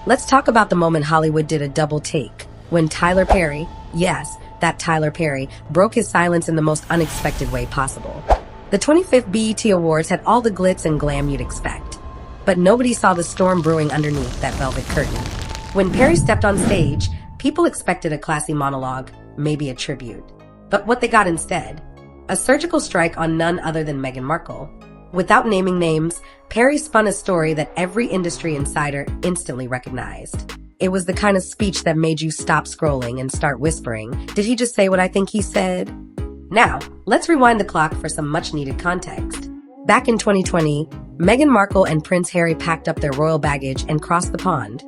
let's talk about the moment Hollywood did a double take. When Tyler Perry, yes, that Tyler Perry, broke his silence in the most unexpected way possible. The 25th BET Awards had all the glitz and glam you'd expect. But nobody saw the storm brewing underneath that velvet curtain. When Perry stepped on stage, people expected a classy monologue, maybe a tribute. But what they got instead? A surgical strike on none other than Meghan Markle. Without naming names, Perry spun a story that every industry insider instantly recognized. It was the kind of speech that made you stop scrolling and start whispering, "Did he just say what I think he said?" Now, let's rewind the clock for some much-needed context. Back in 2020, Meghan Markle and Prince Harry packed up their royal baggage and crossed the pond,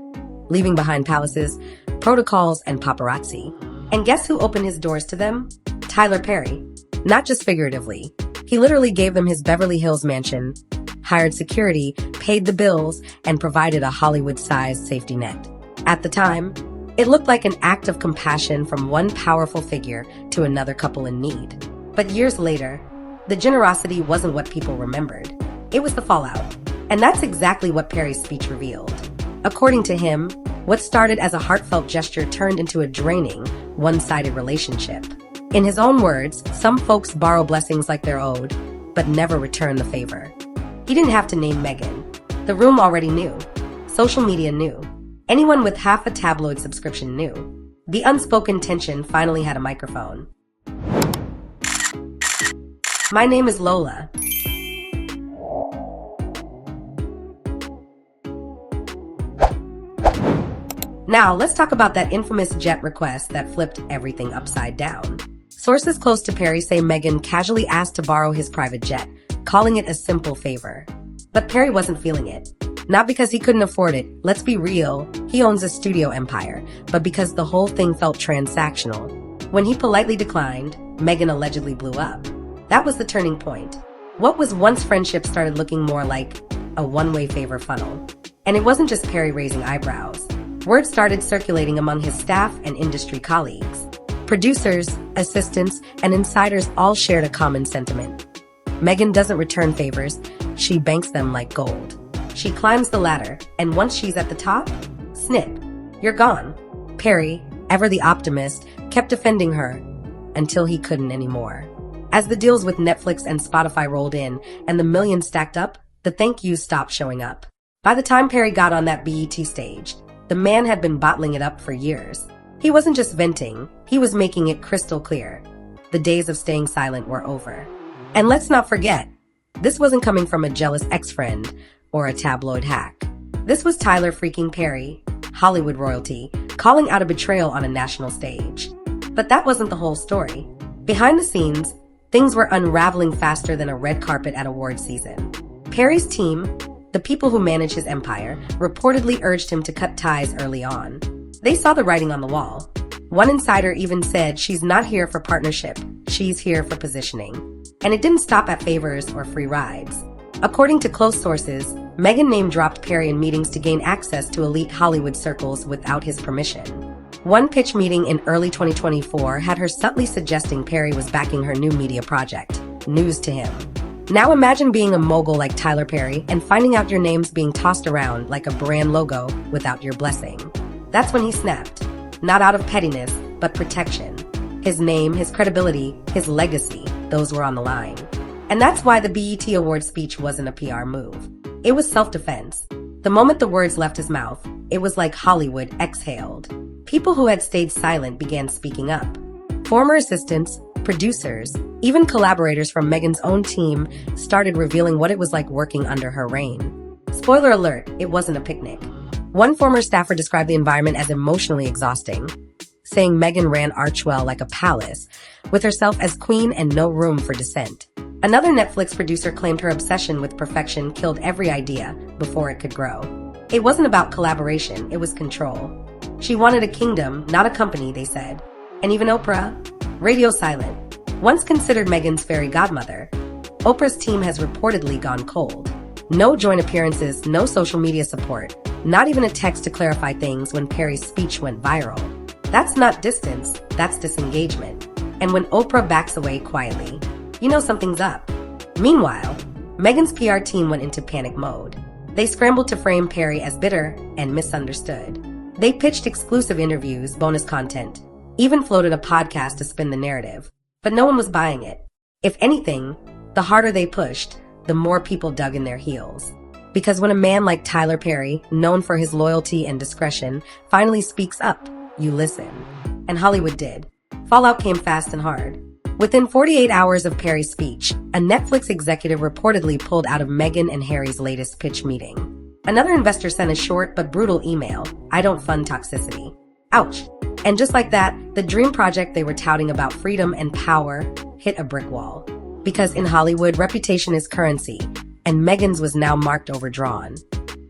leaving behind palaces, protocols, and paparazzi. And guess who opened his doors to them? Tyler Perry. Not just figuratively. He literally gave them his Beverly Hills mansion, hired security, paid the bills, and provided a Hollywood-sized safety net. At the time, it looked like an act of compassion from one powerful figure to another couple in need. But years later, the generosity wasn't what people remembered. It was the fallout. And that's exactly what Perry's speech revealed. According to him, what started as a heartfelt gesture turned into a draining, one-sided relationship. In his own words, some folks borrow blessings like they're owed, but never return the favor. He didn't have to name Meghan. The room already knew. Social media knew. Anyone with half a tabloid subscription knew. The unspoken tension finally had a microphone. My name is Lola. Now, let's talk about that infamous jet request that flipped everything upside down. Sources close to Perry say Meghan casually asked to borrow his private jet, calling it a simple favor. But Perry wasn't feeling it. Not because he couldn't afford it, let's be real, he owns a studio empire, but because the whole thing felt transactional. When he politely declined, Meghan allegedly blew up. That was the turning point. What was once friendship started looking more like a one-way favor funnel. And it wasn't just Perry raising eyebrows. Word started circulating among his staff and industry colleagues. Producers, assistants, and insiders all shared a common sentiment. Meghan doesn't return favors, she banks them like gold. She climbs the ladder, and once she's at the top, snip, you're gone. Perry, ever the optimist, kept defending her until he couldn't anymore. As the deals with Netflix and Spotify rolled in and the millions stacked up, the thank yous stopped showing up. By the time Perry got on that BET stage, the man had been bottling it up for years. He wasn't just venting, he was making it crystal clear. The days of staying silent were over. And let's not forget, this wasn't coming from a jealous ex-friend or a tabloid hack. This was Tyler freaking Perry, Hollywood royalty, calling out a betrayal on a national stage. But that wasn't the whole story. Behind the scenes, things were unraveling faster than a red carpet at award season. Perry's team, the people who manage his empire, reportedly urged him to cut ties early on. They saw the writing on the wall. One insider even said she's not here for partnership, she's here for positioning. And it didn't stop at favors or free rides. According to close sources, Meghan name-dropped Perry in meetings to gain access to elite Hollywood circles without his permission. One pitch meeting in early 2024 had her subtly suggesting Perry was backing her new media project. News to him. Now imagine being a mogul like Tyler Perry and finding out your name's being tossed around like a brand logo without your blessing. That's when he snapped. Not out of pettiness, but protection. His name, his credibility, his legacy, those were on the line. And that's why the BET Awards speech wasn't a PR move. It was self-defense. The moment the words left his mouth, it was like Hollywood exhaled. People who had stayed silent began speaking up. Former assistants, producers, even collaborators from Meghan's own team started revealing what it was like working under her reign. Spoiler alert, it wasn't a picnic. One former staffer described the environment as emotionally exhausting, saying Meghan ran Archwell like a palace, with herself as queen and no room for dissent. Another Netflix producer claimed her obsession with perfection killed every idea before it could grow. It wasn't about collaboration, it was control. She wanted a kingdom, not a company, they said. And even Oprah? Radio silent. Once considered Meghan's fairy godmother, Oprah's team has reportedly gone cold. No joint appearances, no social media support, not even a text to clarify things when Perry's speech went viral. That's not distance, that's disengagement. And when Oprah backs away quietly, you know something's up. Meanwhile, Meghan's PR team went into panic mode. They scrambled to frame Perry as bitter and misunderstood. They pitched exclusive interviews, bonus content, even floated a podcast to spin the narrative. But no one was buying it. If anything, the harder they pushed, the more people dug in their heels. Because when a man like Tyler Perry, known for his loyalty and discretion, finally speaks up, you listen. And Hollywood did. Fallout came fast and hard. Within 48 hours of Perry's speech, a Netflix executive reportedly pulled out of Meghan and Harry's latest pitch meeting. Another investor sent a short but brutal email, "I don't fund toxicity." Ouch. And just like that, the dream project they were touting about freedom and power hit a brick wall. Because in Hollywood, reputation is currency, and Meghan's was now marked overdrawn.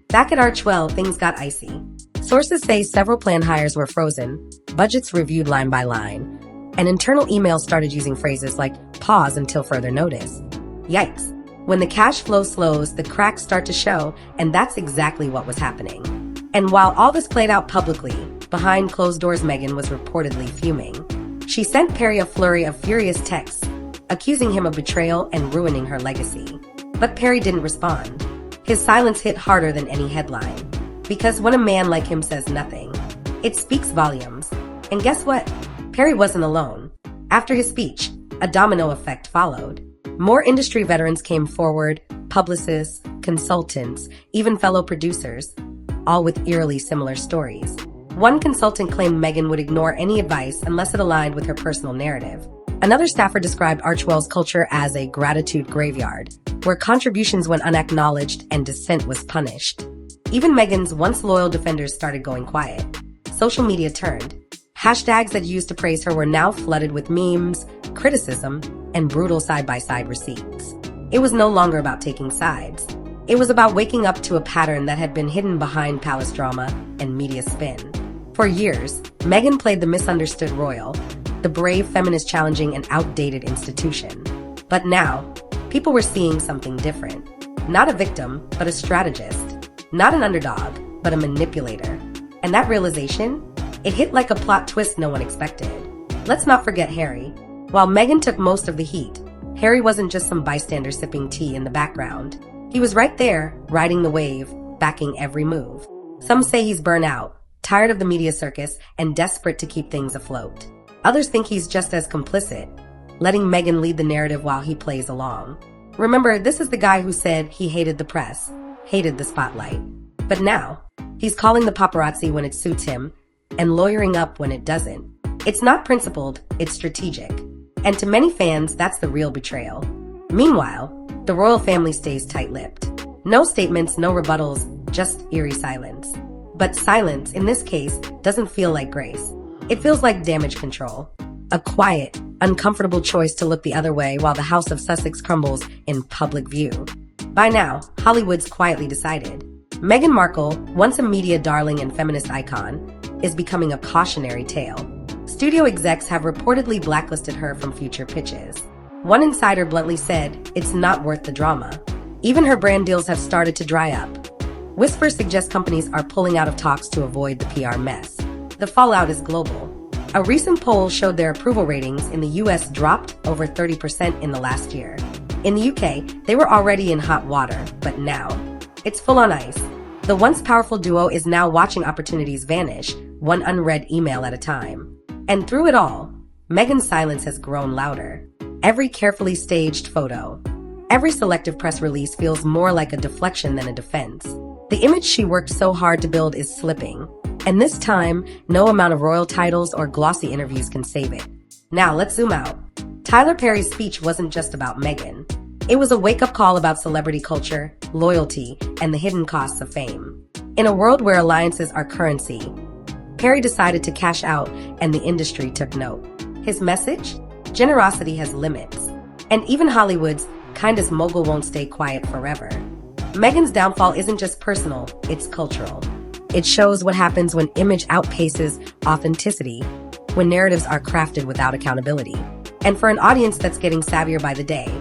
Back at Archwell, things got icy. Sources say several planned hires were frozen, budgets reviewed line by line, and internal emails started using phrases like pause until further notice. Yikes. When the cash flow slows, the cracks start to show, and that's exactly what was happening. And while all this played out publicly, behind closed doors Meghan was reportedly fuming. She sent Perry a flurry of furious texts, accusing him of betrayal and ruining her legacy. But Perry didn't respond. His silence hit harder than any headline. Because when a man like him says nothing, it speaks volumes. And guess what? Perry wasn't alone. After his speech, a domino effect followed. More industry veterans came forward, publicists, consultants, even fellow producers, all with eerily similar stories. One consultant claimed Meghan would ignore any advice unless it aligned with her personal narrative. Another staffer described Archwell's culture as a gratitude graveyard, where contributions went unacknowledged and dissent was punished. Even Meghan's once loyal defenders started going quiet. Social media turned. Hashtags that used to praise her were now flooded with memes, criticism, and brutal side-by-side receipts. It was no longer about taking sides. It was about waking up to a pattern that had been hidden behind palace drama and media spin. For years, Meghan played the misunderstood royal, the brave feminist challenging an outdated institution. But now, people were seeing something different. Not a victim, but a strategist. Not an underdog, but a manipulator. And that realization, it hit like a plot twist no one expected. Let's not forget Harry. While Meghan took most of the heat, Harry wasn't just some bystander sipping tea in the background. He was right there, riding the wave, backing every move. Some say he's burnt out, tired of the media circus, and desperate to keep things afloat. Others think he's just as complicit, letting Meghan lead the narrative while he plays along. Remember, this is the guy who said he hated the press, hated the spotlight. But now, he's calling the paparazzi when it suits him, and lawyering up when it doesn't. It's not principled, it's strategic. And to many fans, that's the real betrayal. Meanwhile, the royal family stays tight-lipped. No statements, no rebuttals, just eerie silence. But silence, in this case, doesn't feel like grace. It feels like damage control. A quiet, uncomfortable choice to look the other way while the House of Sussex crumbles in public view. By now, Hollywood's quietly decided. Meghan Markle, once a media darling and feminist icon, is becoming a cautionary tale. Studio execs have reportedly blacklisted her from future pitches. One insider bluntly said, it's not worth the drama. Even her brand deals have started to dry up. Whispers suggest companies are pulling out of talks to avoid the PR mess. The fallout is global. A recent poll showed their approval ratings in the US dropped over 30% in the last year. In the UK, they were already in hot water, but now, it's full on ice. The once powerful duo is now watching opportunities vanish, one unread email at a time. And through it all, Meghan's silence has grown louder. Every carefully staged photo, every selective press release feels more like a deflection than a defense. The image she worked so hard to build is slipping. And this time, no amount of royal titles or glossy interviews can save it. Now, let's zoom out. Tyler Perry's speech wasn't just about Meghan. It was a wake-up call about celebrity culture, loyalty, and the hidden costs of fame. In a world where alliances are currency, Perry decided to cash out, and the industry took note. His message? Generosity has limits. And even Hollywood's kindest mogul won't stay quiet forever. Meghan's downfall isn't just personal, it's cultural. It shows what happens when image outpaces authenticity, when narratives are crafted without accountability. And for an audience that's getting savvier by the day,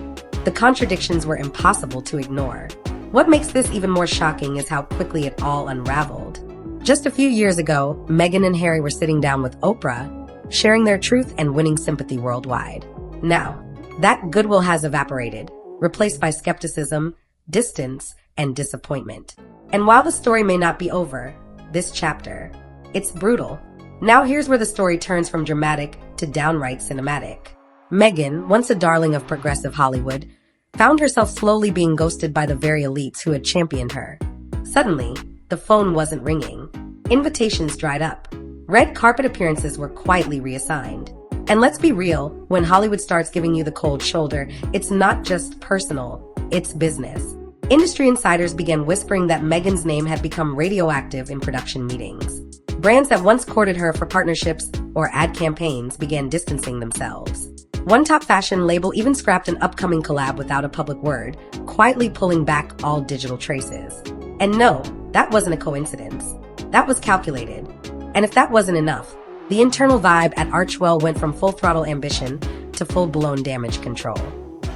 the contradictions were impossible to ignore. What makes this even more shocking is how quickly it all unraveled. Just a few years ago, Meghan and Harry were sitting down with Oprah, sharing their truth and winning sympathy worldwide. Now, that goodwill has evaporated, replaced by skepticism, distance, and disappointment. And while the story may not be over, this chapter, it's brutal. Now here's where the story turns from dramatic to downright cinematic. Meghan, once a darling of progressive Hollywood, found herself slowly being ghosted by the very elites who had championed her. Suddenly, the phone wasn't ringing. Invitations dried up. Red carpet appearances were quietly reassigned. And let's be real, when Hollywood starts giving you the cold shoulder, it's not just personal, it's business. Industry insiders began whispering that Meghan's name had become radioactive in production meetings. Brands that once courted her for partnerships or ad campaigns began distancing themselves. One top fashion label even scrapped an upcoming collab without a public word, quietly pulling back all digital traces. And no, that wasn't a coincidence. That was calculated. And if that wasn't enough, the internal vibe at Archewell went from full-throttle ambition to full-blown damage control.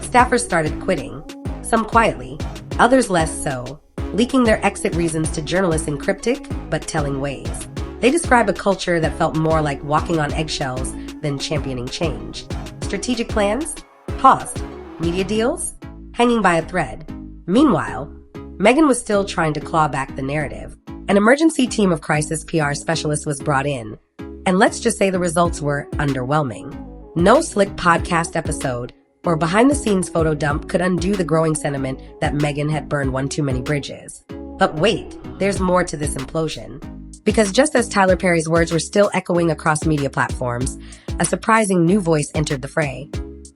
Staffers started quitting, some quietly, others less so, leaking their exit reasons to journalists in cryptic but telling ways. They describe a culture that felt more like walking on eggshells than championing change. Strategic plans? Paused. Media deals? Hanging by a thread. Meanwhile, Meghan was still trying to claw back the narrative. An emergency team of crisis PR specialists was brought in, and let's just say the results were underwhelming. No slick podcast episode or behind-the-scenes photo dump could undo the growing sentiment that Meghan had burned one too many bridges. But wait, there's more to this implosion. Because just as Tyler Perry's words were still echoing across media platforms, a surprising new voice entered the fray.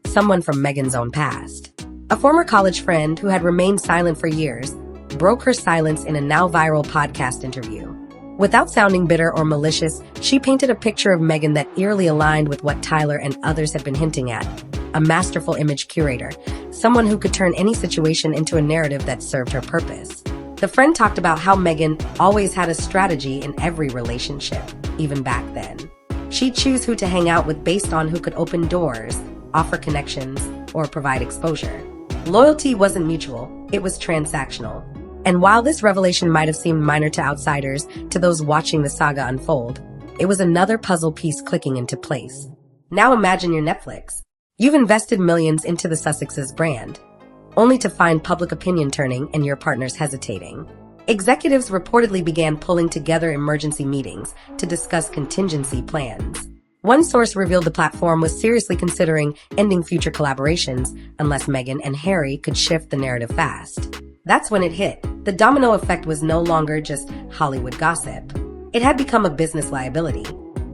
Someone from Meghan's own past. A former college friend who had remained silent for years broke her silence in a now-viral podcast interview. Without sounding bitter or malicious, she painted a picture of Meghan that eerily aligned with what Tyler and others had been hinting at. A masterful image curator, someone who could turn any situation into a narrative that served her purpose. The friend talked about how Meghan always had a strategy in every relationship, even back then. She'd choose who to hang out with based on who could open doors, offer connections, or provide exposure. Loyalty wasn't mutual, it was transactional. And while this revelation might have seemed minor to outsiders, to those watching the saga unfold, it was another puzzle piece clicking into place. Now imagine your Netflix. You've invested millions into the Sussexes brand, only to find public opinion turning and your partners hesitating. Executives reportedly began pulling together emergency meetings to discuss contingency plans. One source revealed the platform was seriously considering ending future collaborations unless Meghan and Harry could shift the narrative fast. That's when it hit. The domino effect was no longer just Hollywood gossip. It had become a business liability.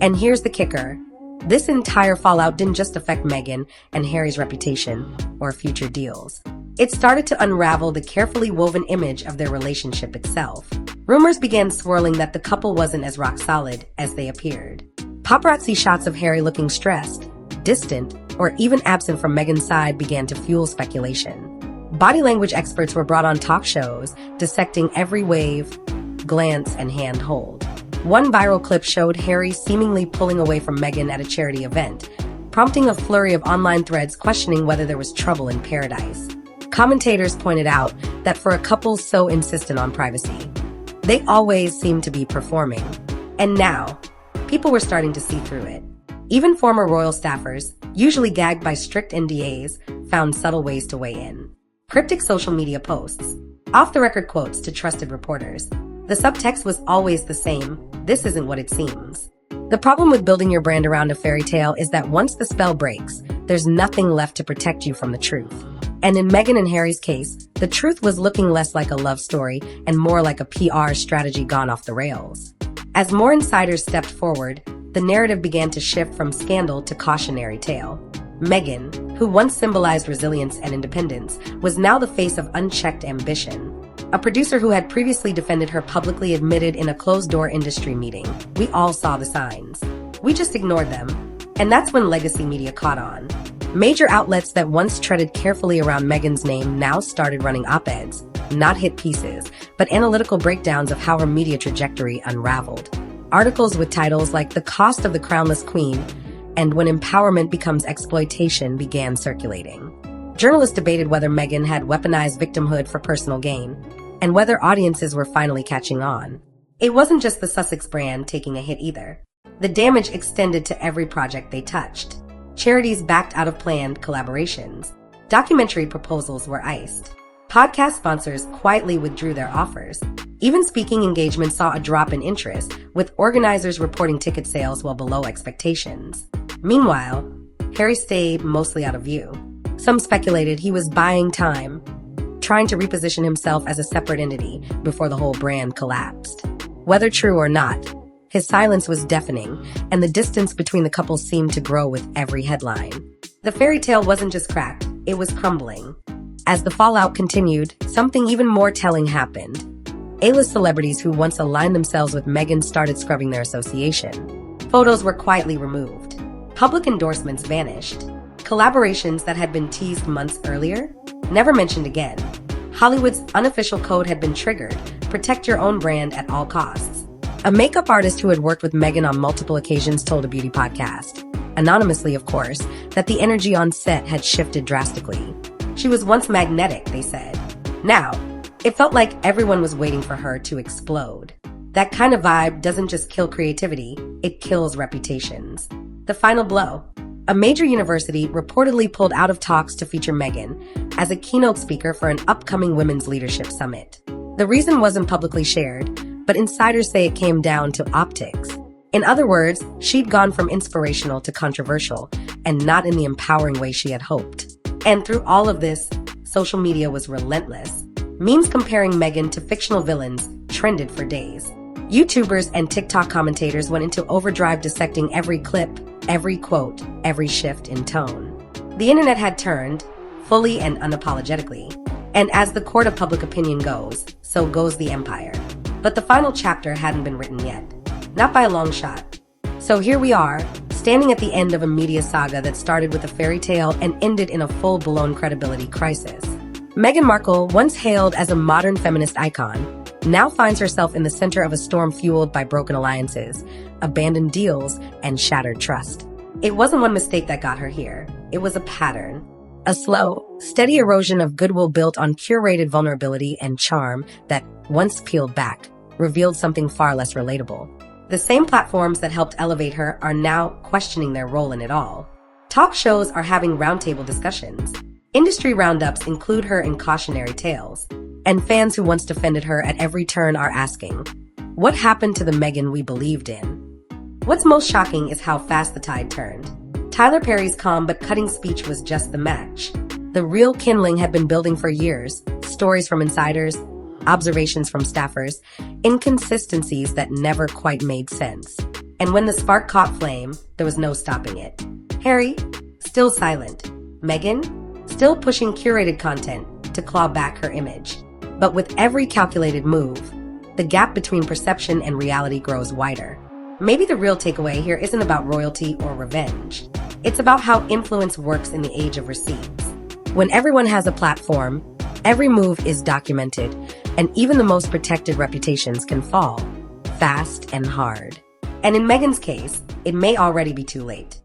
And here's the kicker. This entire fallout didn't just affect Meghan and Harry's reputation or future deals. It started to unravel the carefully woven image of their relationship itself. Rumors began swirling that the couple wasn't as rock solid as they appeared. Paparazzi shots of Harry looking stressed, distant, or even absent from Meghan's side began to fuel speculation. Body language experts were brought on talk shows, dissecting every wave, glance, and hand hold. One viral clip showed Harry seemingly pulling away from Meghan at a charity event, prompting a flurry of online threads questioning whether there was trouble in paradise. Commentators pointed out that for a couple so insistent on privacy, they always seemed to be performing. And now, people were starting to see through it. Even former royal staffers, usually gagged by strict NDAs, found subtle ways to weigh in. Cryptic social media posts, off-the-record quotes to trusted reporters. The subtext was always the same: this isn't what it seems. The problem with building your brand around a fairy tale is that once the spell breaks, there's nothing left to protect you from the truth. And in Meghan and Harry's case, the truth was looking less like a love story and more like a PR strategy gone off the rails. As more insiders stepped forward, the narrative began to shift from scandal to cautionary tale. Meghan, who once symbolized resilience and independence, was now the face of unchecked ambition. A producer who had previously defended her publicly admitted in a closed-door industry meeting, "We all saw the signs. We just ignored them." And that's when legacy media caught on. Major outlets that once treaded carefully around Meghan's name now started running op-eds, not hit pieces, but analytical breakdowns of how her media trajectory unraveled. Articles with titles like "The Cost of the Crownless Queen" and "When Empowerment Becomes Exploitation" began circulating. Journalists debated whether Meghan had weaponized victimhood for personal gain, and whether audiences were finally catching on. It wasn't just the Sussex brand taking a hit either. The damage extended to every project they touched. Charities backed out of planned collaborations. Documentary proposals were iced. Podcast sponsors quietly withdrew their offers. Even speaking engagements saw a drop in interest, with organizers reporting ticket sales well below expectations. Meanwhile, Harry stayed mostly out of view. Some speculated he was buying time, trying to reposition himself as a separate entity before the whole brand collapsed. Whether true or not, his silence was deafening, and the distance between the couple seemed to grow with every headline. The fairy tale wasn't just cracked, it was crumbling. As the fallout continued, something even more telling happened. A-list celebrities who once aligned themselves with Meghan started scrubbing their association. Photos were quietly removed. Public endorsements vanished. Collaborations that had been teased months earlier, never mentioned again. Hollywood's unofficial code had been triggered: protect your own brand at all costs. A makeup artist who had worked with Meghan on multiple occasions told a beauty podcast, anonymously of course, that the energy on set had shifted drastically. She was once magnetic, they said. Now, it felt like everyone was waiting for her to explode. That kind of vibe doesn't just kill creativity, it kills reputations. The final blow. A major university reportedly pulled out of talks to feature Meghan as a keynote speaker for an upcoming women's leadership summit. The reason wasn't publicly shared, but insiders say it came down to optics. In other words, she'd gone from inspirational to controversial, and not in the empowering way she had hoped. And through all of this, social media was relentless. Memes comparing Meghan to fictional villains trended for days. YouTubers and TikTok commentators went into overdrive dissecting every clip, every quote, every shift in tone. The internet had turned, fully and unapologetically. And as the court of public opinion goes, so goes the empire. But the final chapter hadn't been written yet. Not by a long shot. So here we are, standing at the end of a media saga that started with a fairy tale and ended in a full-blown credibility crisis. Meghan Markle, once hailed as a modern feminist icon, now finds herself in the center of a storm fueled by broken alliances, abandoned deals, and shattered trust. It wasn't one mistake that got her here. It was a pattern. A slow, steady erosion of goodwill built on curated vulnerability and charm that, once peeled back, revealed something far less relatable. The same platforms that helped elevate her are now questioning their role in it all. Talk shows are having roundtable discussions. Industry roundups include her in cautionary tales. And fans who once defended her at every turn are asking, what happened to the Meghan we believed in? What's most shocking is how fast the tide turned. Tyler Perry's calm but cutting speech was just the match. The real kindling had been building for years, stories from insiders, observations from staffers, inconsistencies that never quite made sense. And when the spark caught flame, there was no stopping it. Harry, still silent. Meghan, still pushing curated content to claw back her image. But with every calculated move, the gap between perception and reality grows wider. Maybe the real takeaway here isn't about royalty or revenge. It's about how influence works in the age of receipts. When everyone has a platform, every move is documented, and even the most protected reputations can fall, fast and hard. And in Meghan's case, it may already be too late.